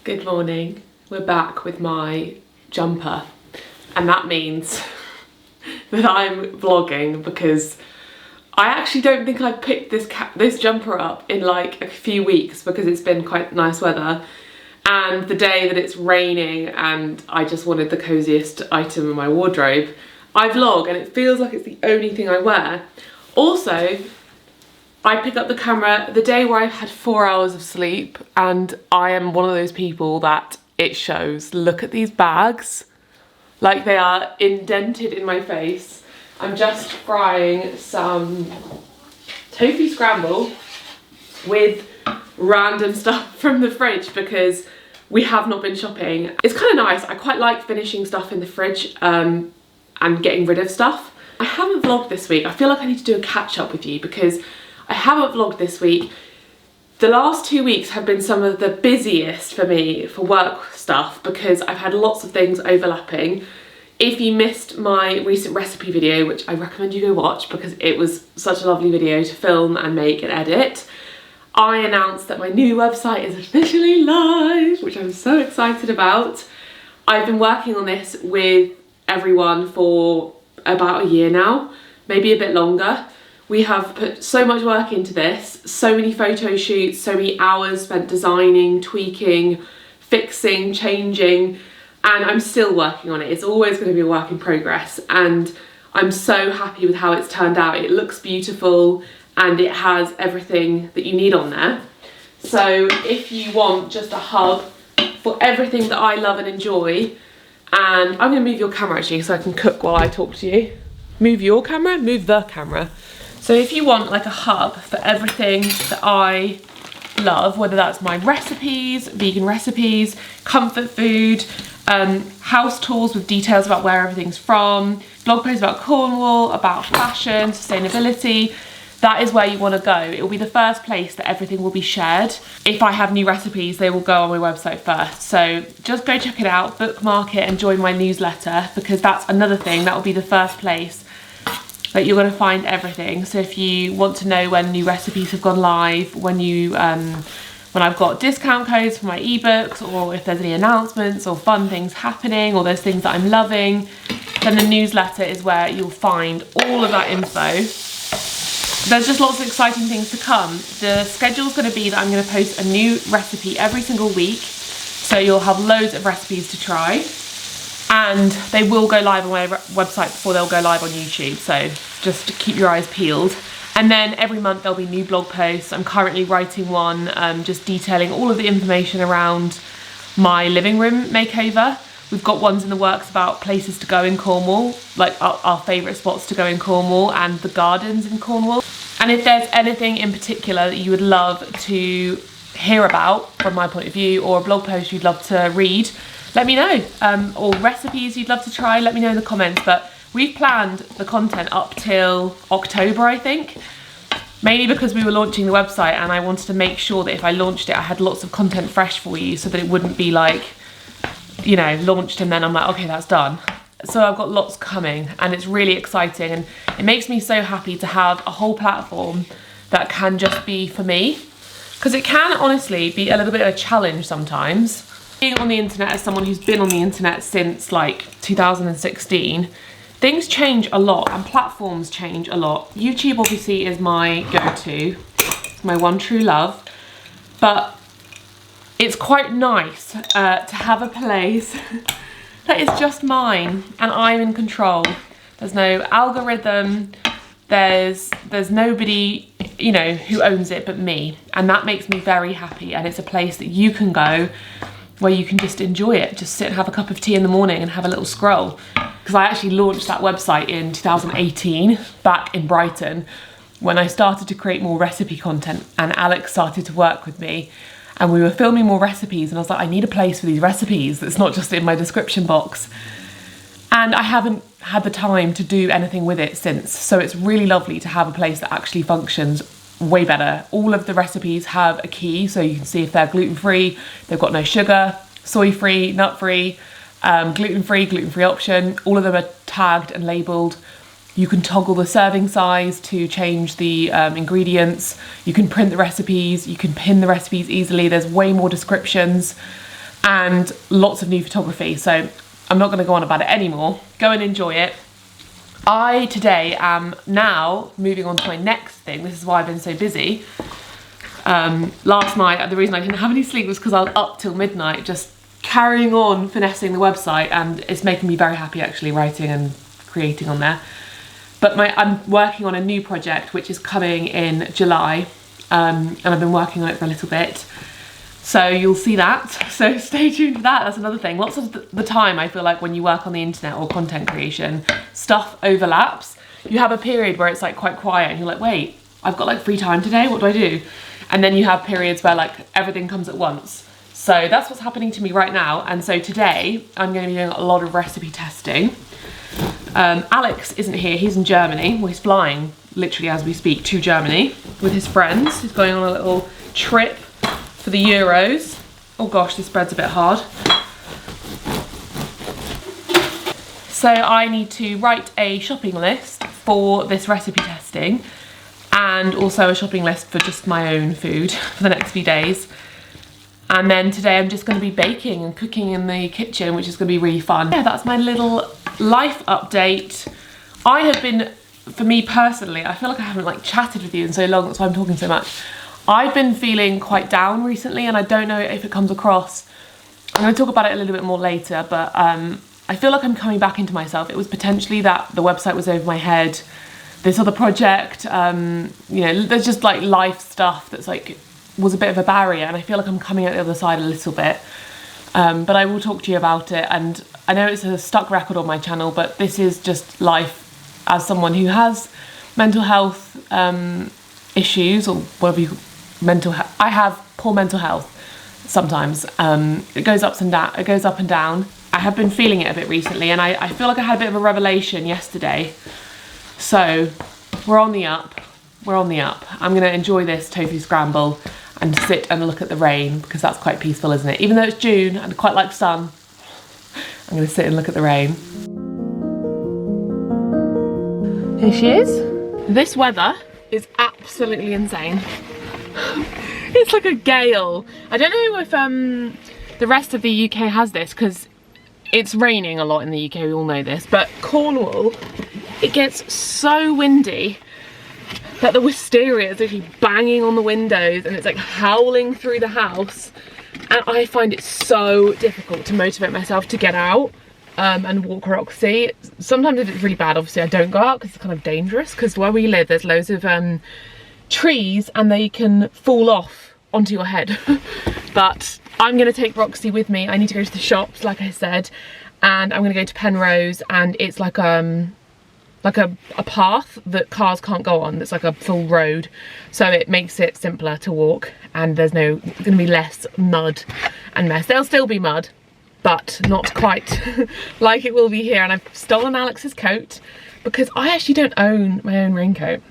Good morning. We're back with my jumper, and that means that I'm vlogging because I actually don't think I've picked this jumper up in like a few weeks because it's been quite nice weather, and the day that it's raining and I just wanted the coziest item in my wardrobe, I vlog and it feels like it's the only thing I wear. Also, I pick up the camera the day where I've had 4 hours of sleep, and I am one of those people that it shows. Look at these bags. Like, they are indented in my face. I'm just frying some tofu scramble with random stuff from the fridge because we have not been shopping. It's kind of nice. I quite like finishing stuff in the fridge and getting rid of stuff. I haven't vlogged this week. I feel like I need to do a catch up with you because I haven't vlogged this week. The last 2 weeks have been some of the busiest for me for work stuff because I've had lots of things overlapping. If you missed my recent recipe video, which I recommend you go watch because it was such a lovely video to film and make and edit, I announced that my new website is officially live, which I'm so excited about. I've been working on this with everyone for about a year now, maybe a bit longer. We have put so much work into this, so many photo shoots, so many hours spent designing, tweaking, fixing, changing, and I'm still working on it. It's always going to be a work in progress, and I'm so happy with how it's turned out. It looks beautiful and it has everything that you need on there. So if you want just a hub for everything that I love and enjoy, and I'm going to move your camera actually so I can cook while I talk to you. Move your camera, move the camera. So if you want like a hub for everything that I love, whether that's my recipes, vegan recipes, comfort food, house tours with details about where everything's from, blog posts about Cornwall, about fashion, sustainability, that is where you want to go. It will be the first place that everything will be shared. If I have new recipes, they will go on my website first. So just go check it out, bookmark it and join my newsletter because that's another thing. That will be the first place that you're going to find everything. So if you want to know when new recipes have gone live, when I've got discount codes for my ebooks, or if there's any announcements or fun things happening, or there's things that I'm loving, then the newsletter is where you'll find all of that info. There's just lots of exciting things to come. The schedule's going to be that I'm going to post a new recipe every single week, so you'll have loads of recipes to try. And they will go live on my website before they'll go live on YouTube, so just keep your eyes peeled. And then every month there'll be new blog posts. I'm currently writing one just detailing all of the information around my living room makeover. We've got ones in the works about places to go in Cornwall, like our favourite spots to go in Cornwall and the gardens in Cornwall. And if there's anything in particular that you would love to hear about from my point of view, or a blog post you'd love to read, let me know, or recipes you'd love to try, let me know in the comments. But we've planned the content up till October, I think, mainly because we were launching the website and I wanted to make sure that if I launched it, I had lots of content fresh for you so that it wouldn't be like, you know, launched and then I'm like, okay, that's done. So I've got lots coming and it's really exciting, and it makes me so happy to have a whole platform that can just be for me, because it can honestly be a little bit of a challenge sometimes. Being on the internet as someone who's been on the internet since like 2016, things change a lot and platforms change a lot. YouTube obviously is my go-to, my one true love, but it's quite nice to have a place that is just mine and I'm in control. There's no algorithm, there's nobody, you know, who owns it but me, and that makes me very happy. And it's a place that you can go where you can just enjoy it, just sit and have a cup of tea in the morning and have a little scroll. Because I actually launched that website in 2018 back in Brighton when I started to create more recipe content, and Alex started to work with me and we were filming more recipes, and I was like, I need a place for these recipes that's not just in my description box. And I haven't had the time to do anything with it since, so it's really lovely to have a place that actually functions way better. All of the recipes have a key, so you can see if they're gluten-free, they've got no sugar, soy-free, nut-free, gluten-free option. All of them are tagged and labelled. You can toggle the serving size to change the ingredients. You can print the recipes, you can pin the recipes easily. There's way more descriptions. and lots of new photography. So I'm not going to go on about it anymore. Go and enjoy it. I today am now moving on to my next thing. This is why I've been so busy. Last night, the reason I didn't have any sleep was because I was up till midnight just carrying on finessing the website, and it's making me very happy actually, writing and creating on there. But I'm working on a new project which is coming in July, and I've been working on it for a little bit. So you'll see that, so stay tuned for that. That's another thing. Lots of the time I feel like when you work on the internet or content creation, stuff overlaps. You have a period where it's like quite quiet and you're like, wait, I've got like free time today, what do I do? And then you have periods where like everything comes at once. So that's what's happening to me right now. And so today I'm going to be doing a lot of recipe testing. Alex isn't here, he's in Germany. Well, he's flying literally as we speak to Germany with his friends. He's going on a little trip for the Euros. Oh gosh, this bread's a bit hard. So I need to write a shopping list for this recipe testing, and also a shopping list for just my own food for the next few days. And then today I'm just going to be baking and cooking in the kitchen, which is going to be really fun. Yeah, that's my little life update. I have been, for me personally, I feel like I haven't like chatted with you in so long, that's why I'm talking so much. I've been feeling quite down recently, and I don't know if it comes across. I'm going to talk about it a little bit more later, but I feel like I'm coming back into myself. It was potentially that the website was over my head, this other project, you know, there's just like life stuff that's like, was a bit of a barrier, and I feel like I'm coming out the other side a little bit. But I will talk to you about it, and I know it's a stuck record on my channel, but this is just life as someone who has mental health issues, or whatever you, I have poor mental health sometimes. It goes up and down. I have been feeling it a bit recently, and I feel like I had a bit of a revelation yesterday. So we're on the up. I'm gonna enjoy this tofu scramble and sit and look at the rain, because that's quite peaceful, isn't it? Even though it's June and I quite like sun, I'm gonna sit and look at the rain. Here she is. This weather is absolutely insane. It's like a gale. I don't know if the rest of the UK has this, because it's raining a lot in the UK, we all know this, but Cornwall, it gets so windy that the wisteria is actually banging on the windows, and it's like howling through the house, and I find it so difficult to motivate myself to get out and walk Roxy. Sometimes if it's really bad, obviously I don't go out because it's kind of dangerous, because where we live there's loads of trees and they can fall off onto your head. But I'm going to take Roxy with me. I need to go to the shops, like I said, and I'm going to go to Penrose, and it's like a path that cars can't go on, that's like a full road, so it makes it simpler to walk, and there's going to be less mud and mess. There'll still be mud, but not quite like it will be here. And I've stolen Alex's coat because I actually don't own my own raincoat.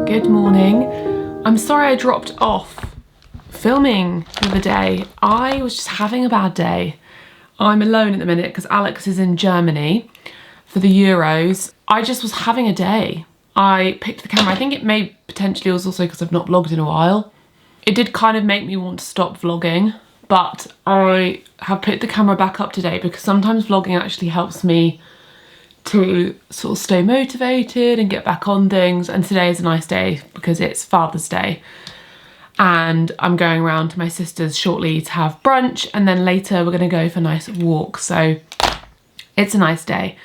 Good morning. I'm sorry I dropped off filming the other day. I was just having a bad day. I'm alone at the minute because Alex is in Germany for the Euros. I just was having a day. I picked the camera. I think it may potentially was also because I've not vlogged in a while. It did kind of make me want to stop vlogging, but I have picked the camera back up today because sometimes vlogging actually helps me to sort of stay motivated and get back on things. And today is a nice day because it's Father's Day, and I'm going around to my sister's shortly to have brunch, and then later we're going to go for a nice walk. So it's a nice day,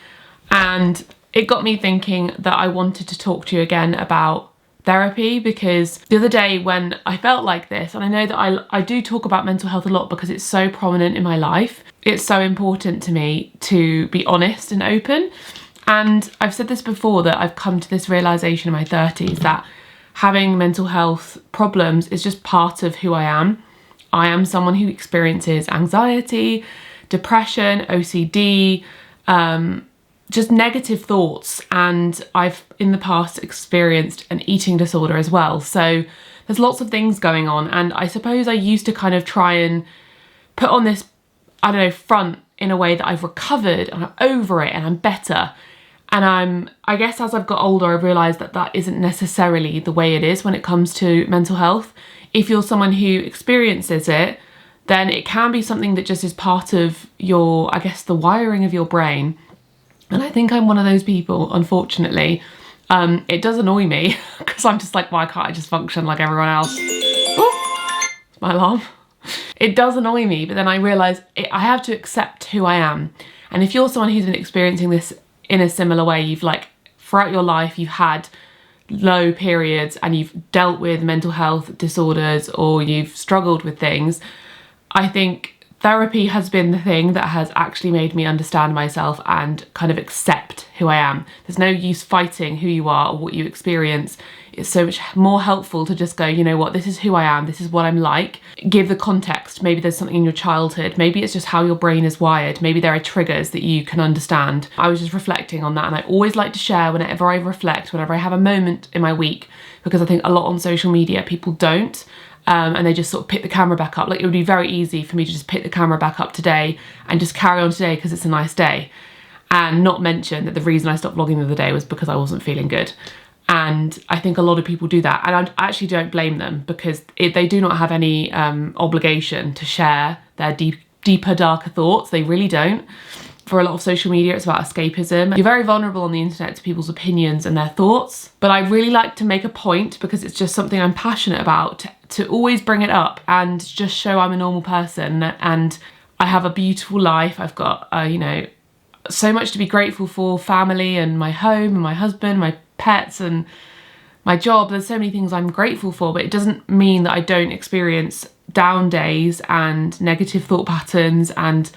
and it got me thinking that I wanted to talk to you again about therapy, because the other day when I felt like this, and I know that I do talk about mental health a lot because it's so prominent in my life, it's so important to me to be honest and open. And I've said this before, that I've come to this realisation in my 30s that having mental health problems is just part of who I am. I am someone who experiences anxiety, depression, OCD, just negative thoughts, and I've in the past experienced an eating disorder as well. So there's lots of things going on, and I suppose I used to kind of try and put on this, I don't know, front in a way that I've recovered and I'm over it and I'm better. And I guess as I've got older, I've realised that that isn't necessarily the way it is when it comes to mental health. If you're someone who experiences it, then it can be something that just is part of your, I guess, the wiring of your brain. And I think I'm one of those people, unfortunately. It does annoy me because I'm just like, why can't I just function like everyone else? Oh, it's my alarm. It does annoy me, but then I realise I have to accept who I am. And if you're someone who's been experiencing this in a similar way, you've like, throughout your life, you've had low periods and you've dealt with mental health disorders or you've struggled with things, I think therapy has been the thing that has actually made me understand myself and kind of accept who I am. There's no use fighting who you are or what you experience. It's so much more helpful to just go, you know what, this is who I am, this is what I'm like. Give the context. Maybe there's something in your childhood, maybe it's just how your brain is wired, maybe there are triggers that you can understand. I was just reflecting on that, and I always like to share whenever I reflect, whenever I have a moment in my week, because I think a lot on social media people don't. And they just sort of pick the camera back up. Like, it would be very easy for me to just pick the camera back up today and just carry on today because it's a nice day, and not mention that the reason I stopped vlogging the other day was because I wasn't feeling good. And I think a lot of people do that, and I actually don't blame them, because they do not have any obligation to share their deeper, darker thoughts. They really don't. For a lot of social media, it's about escapism. You're very vulnerable on the internet to people's opinions and their thoughts. But I really like to make a point, because it's just something I'm passionate about, to always bring it up and just show I'm a normal person and I have a beautiful life. I've got, you know, so much to be grateful for, family and my home and my husband, my pets and my job. There's so many things I'm grateful for, but it doesn't mean that I don't experience down days and negative thought patterns. And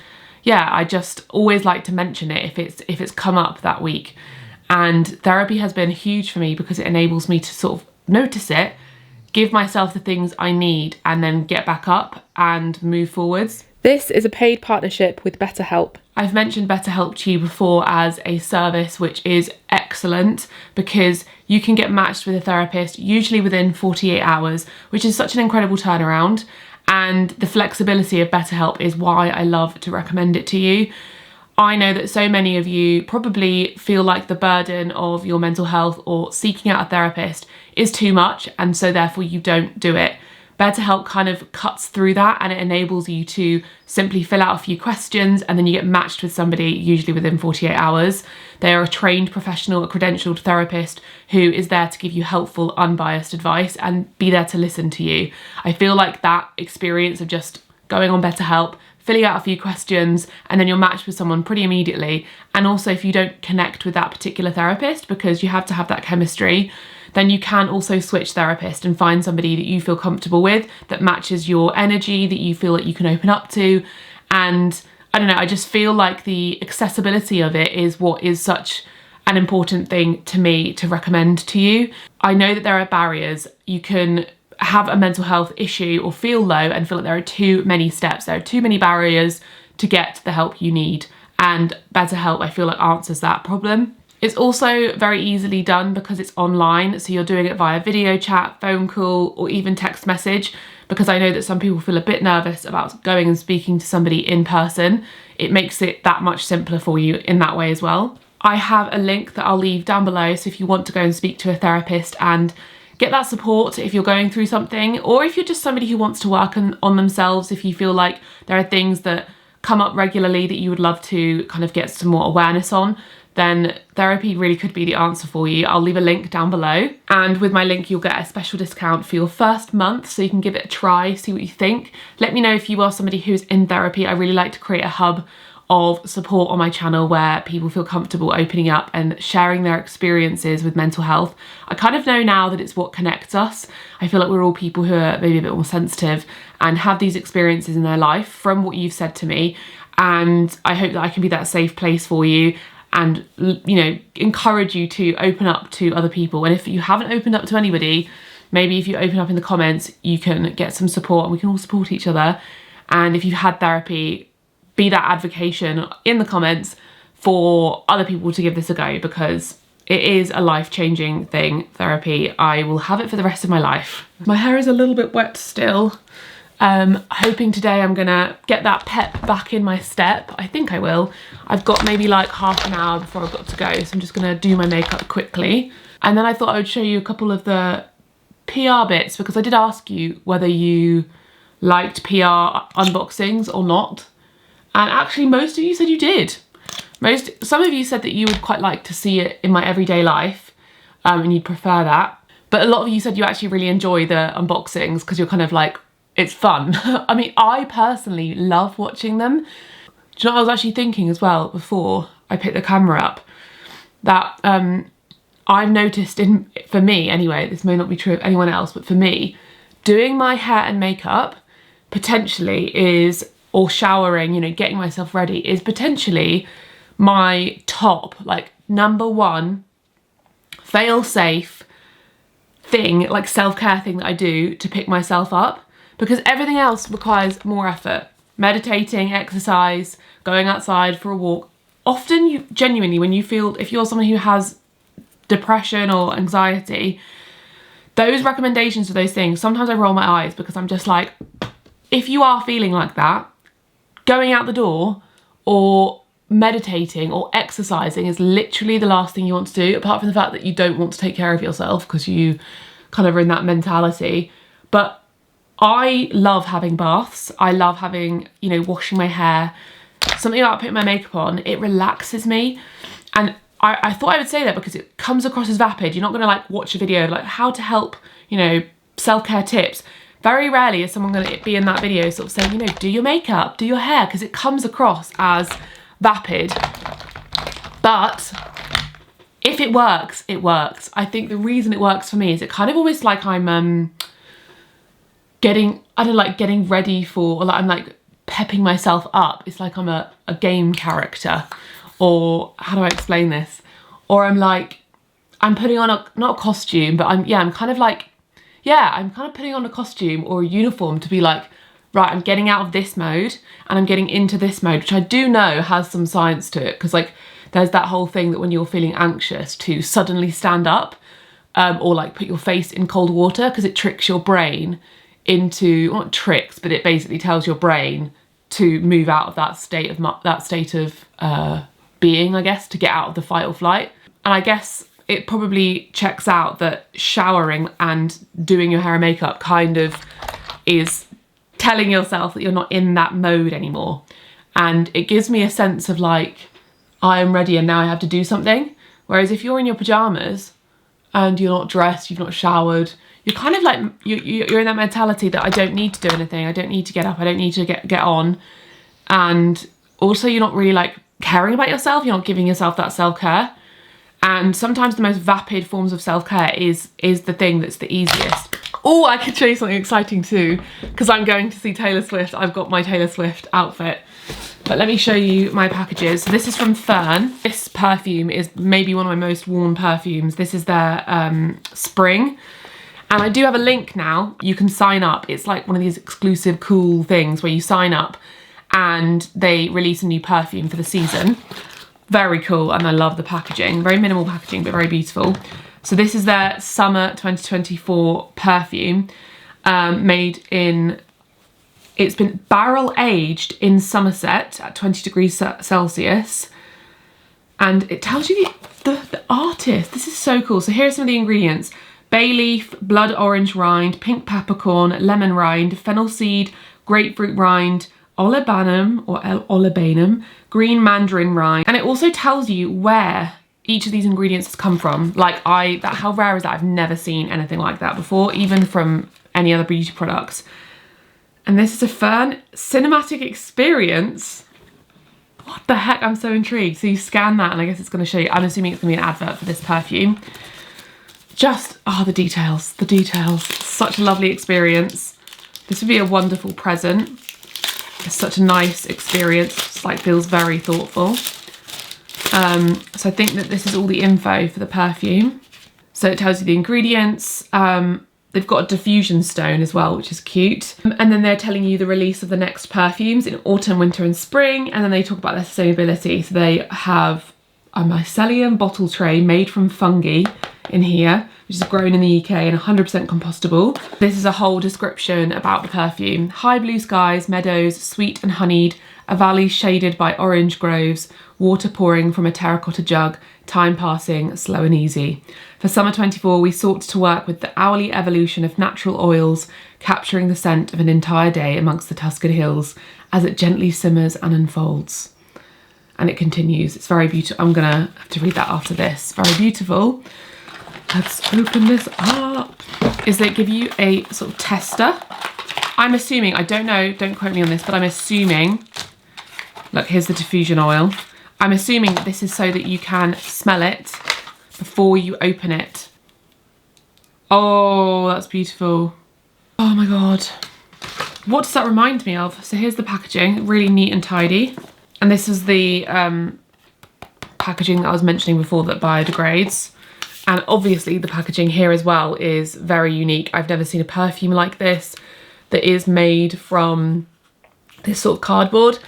yeah, I just always like to mention it if it's come up that week. And therapy has been huge for me because it enables me to sort of notice it, give myself the things I need, and then get back up and move forwards. This is a paid partnership with BetterHelp. I've mentioned BetterHelp to you before as a service which is excellent, because you can get matched with a therapist usually within 48 hours, which is such an incredible turnaround. And the flexibility of BetterHelp is why I love to recommend it to you. I know that so many of you probably feel like the burden of your mental health or seeking out a therapist is too much, and so therefore you don't do it. BetterHelp kind of cuts through that, and it enables you to simply fill out a few questions, and then you get matched with somebody usually within 48 hours. They are a trained professional, a credentialed therapist who is there to give you helpful, unbiased advice and be there to listen to you. I feel like that experience of just going on BetterHelp, filling out a few questions, and then you're matched with someone pretty immediately. And also, if you don't connect with that particular therapist, because you have to have that chemistry, then you can also switch therapist and find somebody that you feel comfortable with, that matches your energy, that you feel that you can open up to. And I don't know, I just feel like the accessibility of it is what is such an important thing to me to recommend to you. I know that there are barriers. You can have a mental health issue or feel low and feel like there are too many steps, there are too many barriers to get the help you need. And BetterHelp, I feel like, answers that problem. It's also very easily done because it's online, so you're doing it via video chat, phone call, or even text message, because I know that some people feel a bit nervous about going and speaking to somebody in person. It makes it that much simpler for you in that way as well. I have a link that I'll leave down below, so if you want to go and speak to a therapist and get that support if you're going through something, or if you're just somebody who wants to work on themselves, if you feel like there are things that come up regularly that you would love to kind of get some more awareness on, then therapy really could be the answer for you. I'll leave a link down below, and with my link you'll get a special discount for your first month, so you can give it a try, see what you think. Let me know if you are somebody who's in therapy. I really like to create a hub of support on my channel where people feel comfortable opening up and sharing their experiences with mental health. I kind of know now that it's what connects us. I feel like we're all people who are maybe a bit more sensitive and have these experiences in their life from what you've said to me. And I hope that I can be that safe place for you and, you know, encourage you to open up to other people. And if you haven't opened up to anybody, maybe if you open up in the comments, you can get some support and we can all support each other. And if you've had therapy, be that advocation in the comments for other people to give this a go, because it is a life-changing thing, therapy. I will have it for the rest of my life. My hair is a little bit wet still. Hoping today I'm gonna get that pep back in my step. I think I will. I've got maybe like half an hour before I've got to go, so I'm just gonna do my makeup quickly. And then I thought I would show you a couple of the PR bits, because I did ask you whether you liked PR unboxings or not. And actually most of you said you did. Some of you said that you would quite like to see it in my everyday life, and you'd prefer that. But a lot of you said you actually really enjoy the unboxings because you're kind of like, it's fun. I mean, I personally love watching them. Do you know what I was actually thinking as well before I picked the camera up? That I've noticed, for me anyway, this may not be true of anyone else, but for me, doing my hair and makeup potentially is, or showering, you know, getting myself ready is potentially my top, like #1 fail-safe thing, like self-care thing that I do to pick myself up. Because everything else requires more effort. Meditating, exercise, going outside for a walk. Often you genuinely, when you feel, if you're someone who has depression or anxiety, those recommendations for those things, sometimes I roll my eyes because I'm just like, if you are feeling like that, going out the door or meditating or exercising is literally the last thing you want to do, apart from the fact that you don't want to take care of yourself because you kind of are in that mentality. But I love having baths. I love having, you know, washing my hair. Something about putting my makeup on, it relaxes me. And I thought I would say that because it comes across as vapid. You're not gonna like watch a video of like how to help, you know, self-care tips. Very rarely is someone gonna be in that video sort of saying, you know, do your makeup, do your hair, because it comes across as vapid. But if it works, it works. I think the reason it works for me is it kind of almost like I'm getting ready for, or like I'm like pepping myself up. It's like I'm a game character, or how do I explain this? Or I'm like, I'm putting on not a costume, but I'm kind of putting on a costume or a uniform to be like, right, I'm getting out of this mode and I'm getting into this mode, which I do know has some science to it. Because like there's that whole thing that when you're feeling anxious to suddenly stand up, or like put your face in cold water, because it tricks your brain into, well, not tricks, but it basically tells your brain to move out of that state of being, I guess, to get out of the fight or flight. And I guess it probably checks out that showering and doing your hair and makeup kind of is telling yourself that you're not in that mode anymore. And it gives me a sense of like, I am ready and now I have to do something. Whereas if you're in your pajamas and you're not dressed, you've not showered, you're kind of like, you're in that mentality that I don't need to do anything. I don't need to get up. I don't need to get on. And also you're not really like caring about yourself. You're not giving yourself that self-care. And sometimes the most vapid forms of self-care is the thing that's the easiest. Oh, I can show you something exciting too, because I'm going to see Taylor Swift. I've got my Taylor Swift outfit. But let me show you my packages. So this is from Ffern. This perfume is maybe one of my most worn perfumes. This is their spring. And I do have a link now. You can sign up. It's like one of these exclusive cool things where you sign up and they release a new perfume for the season. Very cool, and I love the packaging. Very minimal packaging, but very beautiful. So this is their summer 2024 perfume, it's been barrel aged in Somerset at 20 degrees Celsius. And it tells you the artist. This is so cool. So here are some of the ingredients. Bay leaf, blood orange rind, pink peppercorn, lemon rind, fennel seed, grapefruit rind, olibanum or olibanum, green mandarin rind. And it also tells you where each of these ingredients has come from. Like how rare is that? I've never seen anything like that before, even from any other beauty products. And this is a Ffern cinematic experience. What the heck? I'm so intrigued. So you scan that and I guess it's going to show you. I'm assuming it's going to be an advert for this perfume. Just, oh, the details, the details. Such a lovely experience. This would be a wonderful present. It's such a nice experience. It's like feels very thoughtful. So I think that this is all the info for the perfume. So it tells you the ingredients. They've got a diffusion stone as well, which is cute. And then they're telling you the release of the next perfumes in autumn, winter and spring. And then they talk about their sustainability. So they have a mycelium bottle tray made from fungi in here, which is grown in the UK and 100% compostable. This is a whole description about the perfume. High blue skies, meadows, sweet and honeyed, a valley shaded by orange groves, water pouring from a terracotta jug, time passing slow and easy. For summer 24, we sought to work with the hourly evolution of natural oils, capturing the scent of an entire day amongst the Tuscan hills as it gently simmers and unfolds. And it continues. It's very beautiful. I'm gonna have to read that after this. Very beautiful. Let's open this up. Is they give you a sort of tester. I'm assuming, I don't know, don't quote me on this, but I'm assuming, look, here's the diffusion oil. I'm assuming that this is so that you can smell it before you open it. Oh, that's beautiful. Oh my God. What does that remind me of? So here's the packaging, really neat and tidy. And this is the packaging that I was mentioning before that biodegrades. And obviously the packaging here as well is very unique. I've never seen a perfume like this that is made from this sort of cardboard,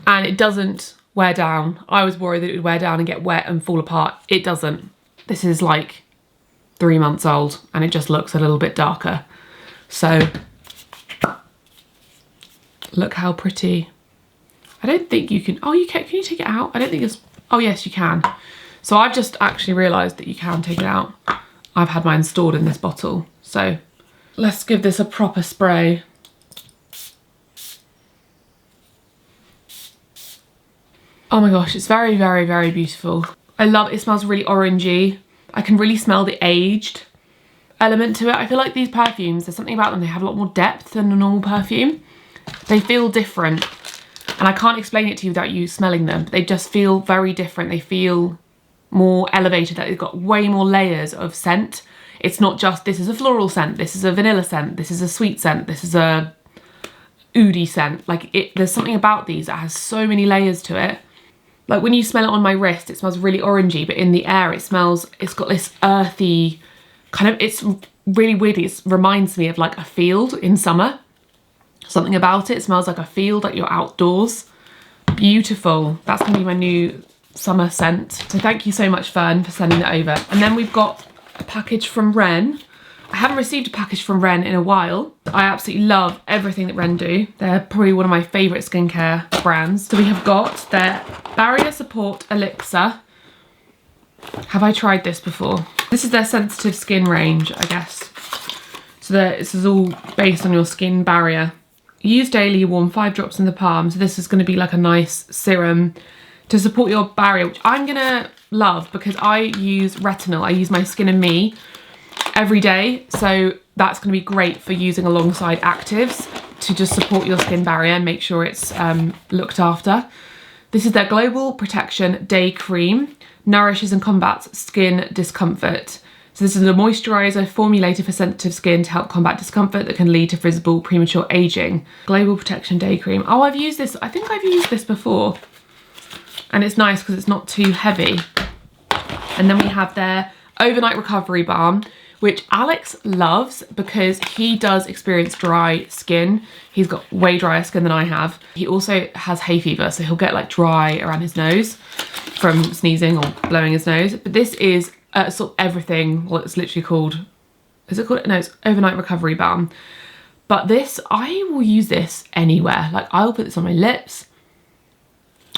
and it doesn't wear down. I was worried that it would wear down and get wet and fall apart. It doesn't. This is like 3 months old and it just looks a little bit darker. So look how pretty. I don't think you can, oh, you can you take it out? I don't think it's, oh yes, you can. So I've just actually realised that you can take it out. I've had mine stored in this bottle. So let's give this a proper spray. Oh my gosh, it's very, very, very beautiful. I love it. It smells really orangey. I can really smell the aged element to it. I feel like these perfumes, there's something about them, they have a lot more depth than a normal perfume. They feel different. And I can't explain it to you without you smelling them. But they just feel very different. They feel more elevated, that they've got way more layers of scent. It's not just, this is a floral scent, this is a vanilla scent, this is a sweet scent, this is a oudi scent. Like there's something about these that has so many layers to it. Like when you smell it on my wrist, it smells really orangey, but in the air it smells, it's got this earthy kind of, it's really weird. It reminds me of like a field in summer. Something about it smells like a field, like you're outdoors. Beautiful. That's gonna be my new summer scent. So thank you so much, Ffern, for sending that over. And then we've got a package from Ren. I haven't received a package from Ren in a while. I absolutely love everything that Ren do. They're probably one of my favourite skincare brands. So we have got their Barrier Support Elixir. Have I tried this before? This is their sensitive skin range, I guess. So this is all based on your skin barrier. Use daily, warm 5 drops in the palm. So this is going to be like a nice serum to support your barrier, which I'm gonna love because I use retinol. I use my Skin and Me every day. So that's gonna be great for using alongside actives to just support your skin barrier and make sure it's looked after. This is their Global Protection Day Cream. Nourishes and combats skin discomfort. So this is a moisturiser formulated for sensitive skin to help combat discomfort that can lead to visible premature aging. Global Protection Day Cream. Oh, I've used this. I think I've used this before. And it's nice because it's not too heavy. And then we have their Overnight Recovery Balm, which Alex loves because he does experience dry skin. He's got way drier skin than I have. He also has hay fever, so he'll get like dry around his nose from sneezing or blowing his nose. But this is sort of everything. Well, it's literally called, is it called? No, it's Overnight Recovery Balm. But this, I will use this anywhere. Like I'll put this on my lips.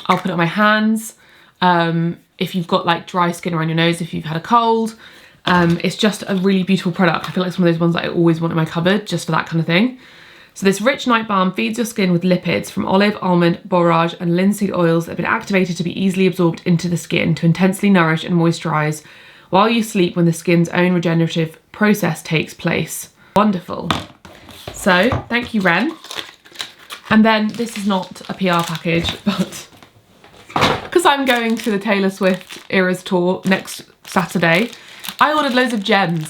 I'll put it on my hands. If you've got like dry skin around your nose, if you've had a cold, it's just a really beautiful product. I feel like it's one of those ones that I always want in my cupboard just for that kind of thing. So this rich night balm feeds your skin with lipids from olive, almond, borage and linseed oils that have been activated to be easily absorbed into the skin to intensely nourish and moisturise while you sleep when the skin's own regenerative process takes place. Wonderful. So thank you, Ren. And then this is not a PR package, but I'm going to the Taylor Swift Eras tour next Saturday, I ordered loads of gems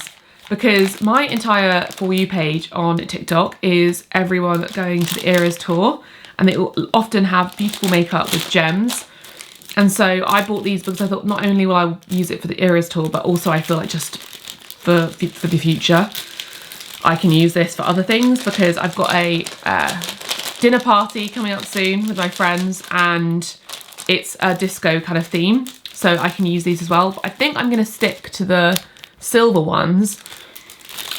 because my entire For You page on TikTok is everyone going to the Eras tour, and they often have beautiful makeup with gems. And so I bought these because I thought not only will I use it for the Eras tour, but also I feel like just for the future, I can use this for other things, because I've got a dinner party coming up soon with my friends, and it's a disco kind of theme, so I can use these as well. But I think I'm going to stick to the silver ones,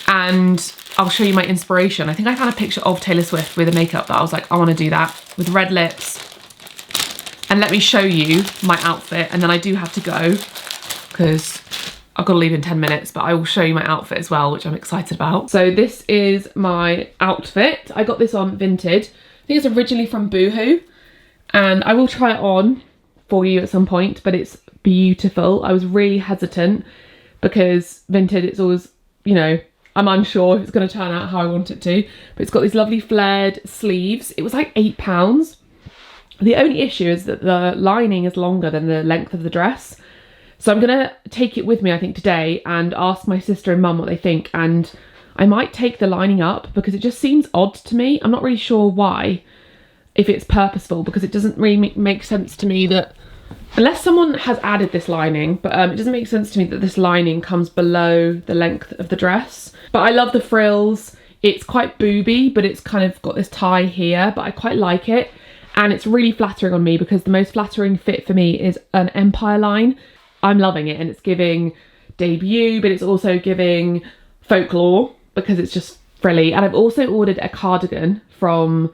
and I'll show you my inspiration. I think I found a picture of Taylor Swift with a makeup that I was like, I want to do that with red lips. And let me show you my outfit, and then I do have to go because I've got to leave in 10 minutes, but I will show you my outfit as well, which I'm excited about. So this is my outfit. I got this on Vinted. I think it's originally from Boohoo, and I will try it on for you at some point, but it's beautiful. I was really hesitant because Vinted, it's always, you know, I'm unsure if it's going to turn out how I want it to, but it's got these lovely flared sleeves. It was like £8. The only issue is that the lining is longer than the length of the dress. So I'm gonna take it with me, I think, today and ask my sister and mum what they think, and I might take the lining up because it just seems odd to me. I'm not really sure why, if it's purposeful, because it doesn't really make sense to me that, unless someone has added this lining, but it doesn't make sense to me that this lining comes below the length of the dress. But I love the frills. It's quite booby, but it's kind of got this tie here, but I quite like it. And it's really flattering on me because the most flattering fit for me is an Empire line. I'm loving it, and it's giving debut, but it's also giving folklore because it's just frilly. And I've also ordered a cardigan from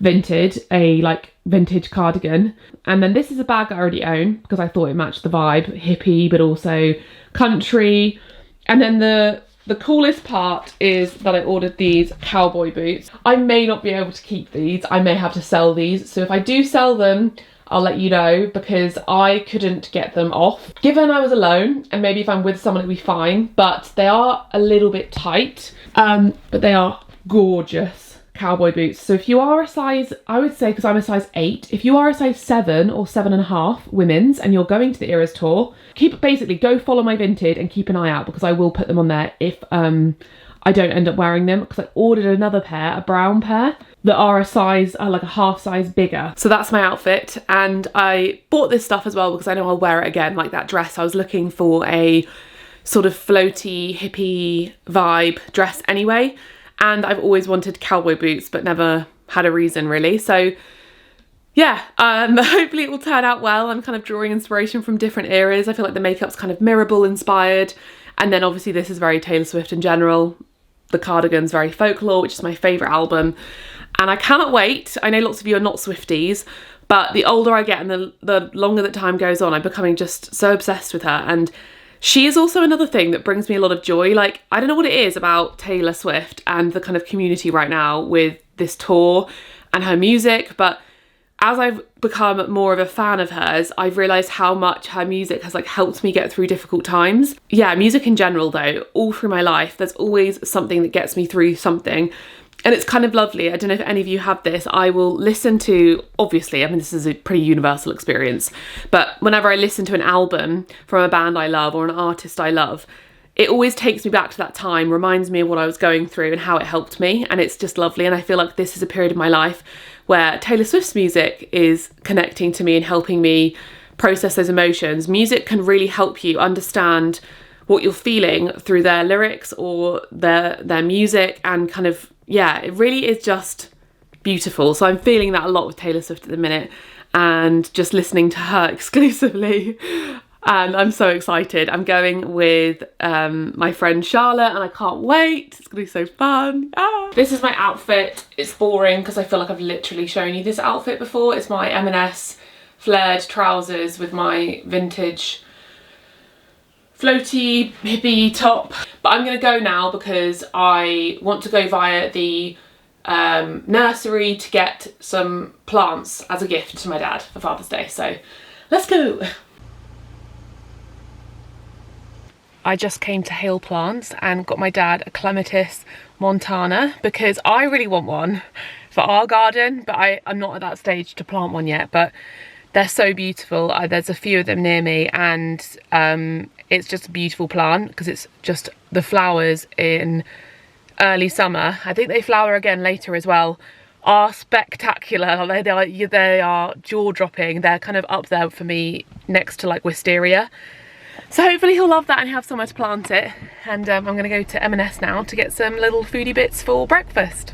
Vinted, a like vintage cardigan. And then this is a bag I already own because I thought it matched the vibe, hippie, but also country. And then the coolest part is that I ordered these cowboy boots. I may not be able to keep these. I may have to sell these. So if I do sell them, I'll let you know, because I couldn't get them off. Given I was alone, and maybe if I'm with someone it'll be fine, but they are a little bit tight, but they are gorgeous cowboy boots. So if you are a size, I would say, because I'm a size 8, if you are a size 7 or 7.5 women's and you're going to the Eras tour, basically go follow my Vinted and keep an eye out, because I will put them on there if I don't end up wearing them, because I ordered another pair, a brown pair, that are a size, like a half size bigger. So that's my outfit, and I bought this stuff as well because I know I'll wear it again, like that dress. I was looking for a sort of floaty, hippie vibe dress anyway, and I've always wanted cowboy boots but never had a reason really. So yeah, hopefully it will turn out well. I'm kind of drawing inspiration from different eras. I feel like the makeup's kind of Mirable inspired, and then obviously this is very Taylor Swift in general. The cardigan's very folklore, which is my favourite album, and I cannot wait. I know lots of you are not Swifties, but the older I get and the longer that time goes on, I'm becoming just so obsessed with her. And she is also another thing that brings me a lot of joy. Like, I don't know what it is about Taylor Swift and the kind of community right now with this tour and her music, but as I've become more of a fan of hers, I've realised how much her music has like helped me get through difficult times. Yeah, music in general though, all through my life, there's always something that gets me through something. And it's kind of lovely. I don't know if any of you have this. I will listen to, obviously, I mean, this is a pretty universal experience, but whenever I listen to an album from a band I love or an artist I love, it always takes me back to that time, reminds me of what I was going through and how it helped me. And it's just lovely. And I feel like this is a period of my life where Taylor Swift's music is connecting to me and helping me process those emotions. Music can really help you understand what you're feeling through their lyrics or their music, and kind of, yeah, it really is just beautiful. So I'm feeling that a lot with Taylor Swift at the minute, and just listening to her exclusively. And I'm so excited. I'm going with my friend Charlotte, and I can't wait. It's gonna be so fun. Ah. This is my outfit. It's boring because I feel like I've literally shown you this outfit before. It's my M&S flared trousers with my vintage floaty hippie top. But I'm gonna go now because I want to go via the nursery to get some plants as a gift to my dad for Father's Day. So let's go. I just came to Hale Plants and got my dad a Clematis Montana because I really want one for our garden, but I'm not at that stage to plant one yet. But They're so beautiful. There's a few of them near me, and it's just a beautiful plant because it's just the flowers in early summer. I think they flower again later as well. Are spectacular. They are jaw-dropping. They're kind of up there for me next to like wisteria. So hopefully he'll love that and have somewhere to plant it. And I'm going to go to M&S now to get some little foodie bits for breakfast.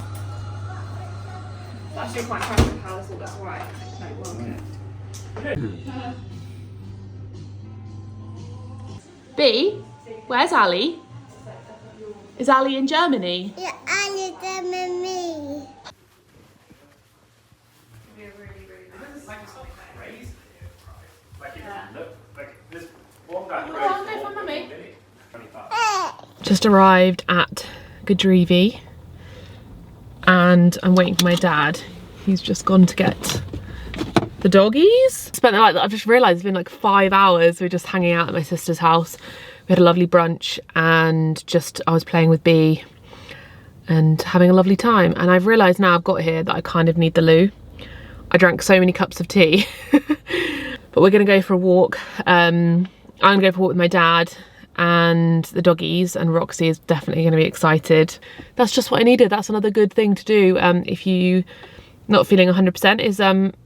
It's actually quite classic house, that's why. B, where's Ali? Is Ali in Germany? Yeah, Ali Germany. Just arrived at Godrevy and I'm waiting for my dad. He's just gone to get the doggies. Spent the night, I've just realised it's been like 5 hours. We were just hanging out at my sister's house. We had a lovely brunch and I was playing with B and having a lovely time. And I've realised now I've got here that I kind of need the loo. I drank so many cups of tea. But we're gonna go for a walk. I'm gonna go for a walk with my dad and the doggies, and Roxy is definitely gonna be excited. That's just what I needed. That's another good thing to do if you not feeling 100% is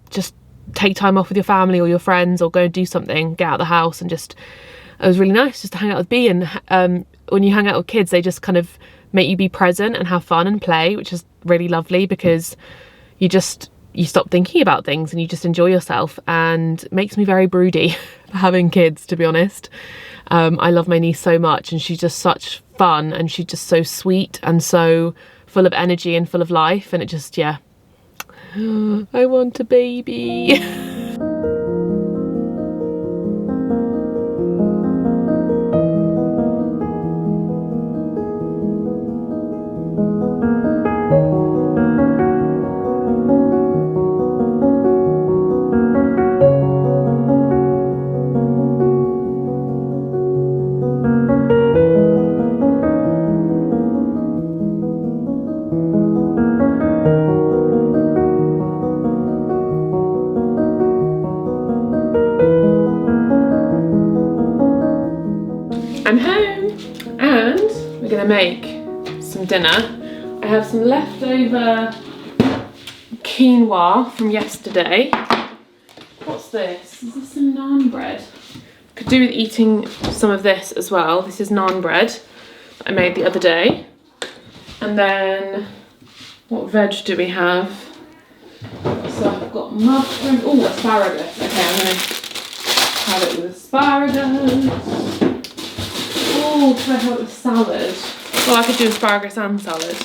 just take time off with your family or your friends, or go and do something, get out of the house. And just, it was really nice just to hang out with B. And when you hang out with kids, they just kind of make you be present and have fun and play, which is really lovely because you stop thinking about things and you just enjoy yourself. And it makes me very broody for having kids, to be honest. I love my niece so much, and she's just such fun, and she's just so sweet and so full of energy and full of life. And it just, yeah, I want a baby. I'm home and we're gonna make some dinner. I have some leftover quinoa from yesterday. What's this? Is this some naan bread? Could do with eating some of this as well. This is naan bread that I made the other day. And then what veg do we have? So I've got mushroom, oh, asparagus. Okay, I'm gonna have it with asparagus. Oh, can I have it with salad? Well, I could do asparagus and salad.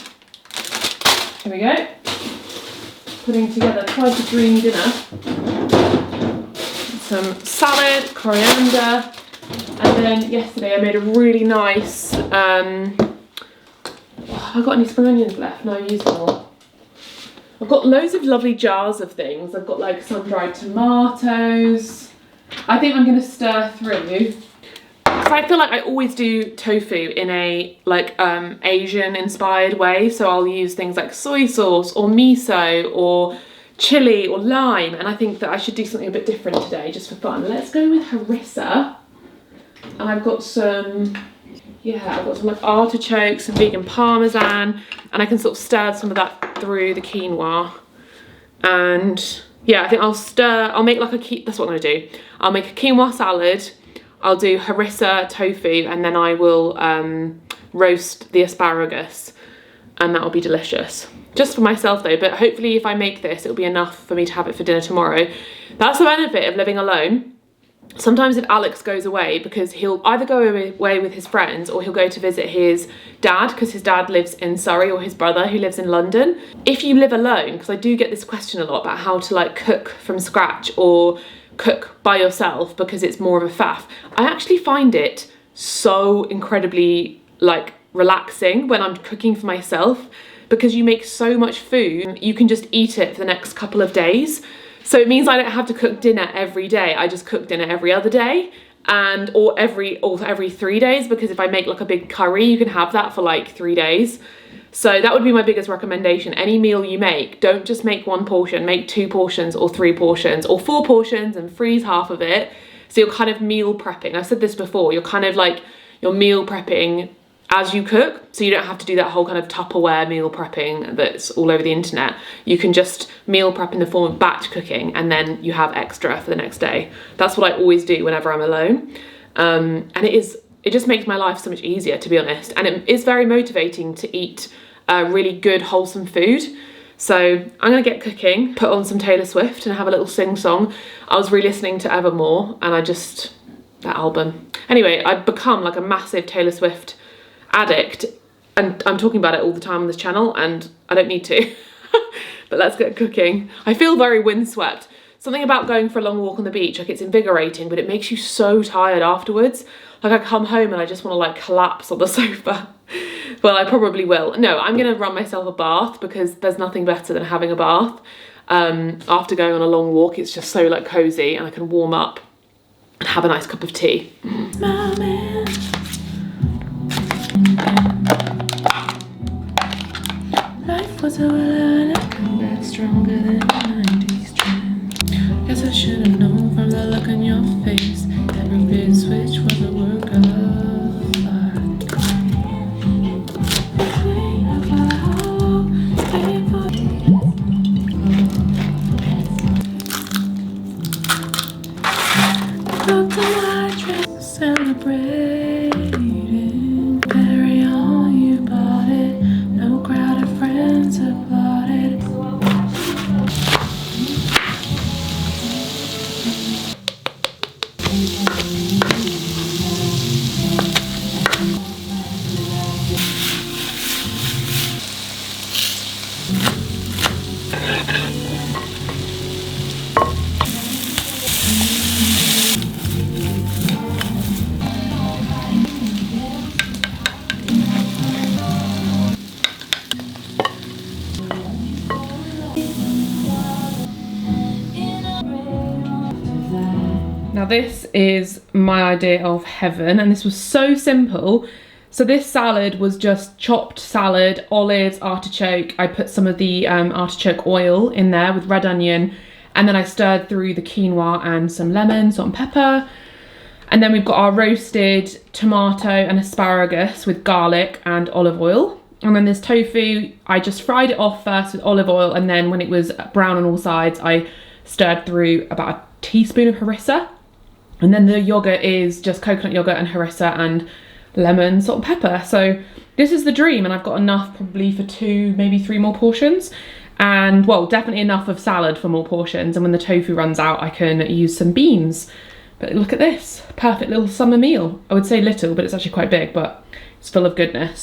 Here we go. Putting together quite a dream dinner. Some salad, coriander, and then yesterday I made a really nice, have I got any spring onions left? No, I used them all. I've got loads of lovely jars of things. I've got like sun-dried tomatoes. I think I'm gonna stir through. So I feel like I always do tofu in a like Asian inspired way. So I'll use things like soy sauce or miso or chili or lime. And I think that I should do something a bit different today just for fun. Let's go with harissa. And I've got some, I've got some like artichokes, some vegan parmesan. And I can sort of stir some of that through the quinoa. And yeah, I think I'll make like that's what I'm gonna do. I'll make a quinoa salad. I'll do harissa tofu, and then I will roast the asparagus, and that'll be delicious. Just for myself though, but hopefully if I make this, it'll be enough for me to have it for dinner tomorrow. That's the benefit of living alone. Sometimes if Alex goes away, because he'll either go away with his friends or he'll go to visit his dad, because his dad lives in Surrey, or his brother who lives in London. If you live alone, because I do get this question a lot about how to like cook from scratch or cook by yourself because it's more of a faff. I actually find it so incredibly like relaxing when I'm cooking for myself, because you make so much food, you can just eat it for the next couple of days. So it means I don't have to cook dinner every day. I just cook dinner every other day, or every 3 days, because if I make like a big curry, you can have that for like 3 days. So that would be my biggest recommendation. Any meal you make, don't just make 1 portion, make 2 portions or 3 portions or 4 portions and freeze half of it. So you're kind of meal prepping. I've said this before, you're kind of like, you're meal prepping as you cook, so you don't have to do that whole kind of Tupperware meal prepping that's all over the internet. You can just meal prep in the form of batch cooking, and then you have extra for the next day. That's what I always do whenever I'm alone. And it just makes my life so much easier, to be honest. And it is very motivating to eat really good, wholesome food. So I'm gonna get cooking, put on some Taylor Swift and have a little sing-song. I was re-listening to Evermore, and that album. Anyway, I've become like a massive Taylor Swift addict, and I'm talking about it all the time on this channel, and I don't need to. But let's get cooking. I feel very windswept. Something about going for a long walk on the beach, like, it's invigorating, but it makes you so tired afterwards. Like, I come home and I just want to like collapse on the sofa. Well, I probably will. No, I'm gonna run myself a bath, because there's nothing better than having a bath after going on a long walk. It's just so like cozy, and I can warm up and have a nice cup of tea. Life was a back stronger than the 90s trend. Guess I should have known from the look on your face. Every bit switch was a work of art. Look to my dress, celebrating. Carry on, you bought it. No crowd of friends applauded. Now this is my idea of heaven, and this was so simple. So this salad was just chopped salad, olives, artichoke. I put some of the artichoke oil in there with red onion, and then I stirred through the quinoa and some lemon, salt and pepper. And then we've got our roasted tomato and asparagus with garlic and olive oil. And then this tofu, I just fried it off first with olive oil, and then when it was brown on all sides, I stirred through about a teaspoon of harissa. And then the yogurt is just coconut yogurt and harissa and lemon, salt and pepper. So this is the dream, and I've got enough probably for 2, maybe 3 more portions. And well, definitely enough of salad for more portions. And when the tofu runs out, I can use some beans. But look at this, perfect little summer meal. I would say little, but it's actually quite big, but it's full of goodness.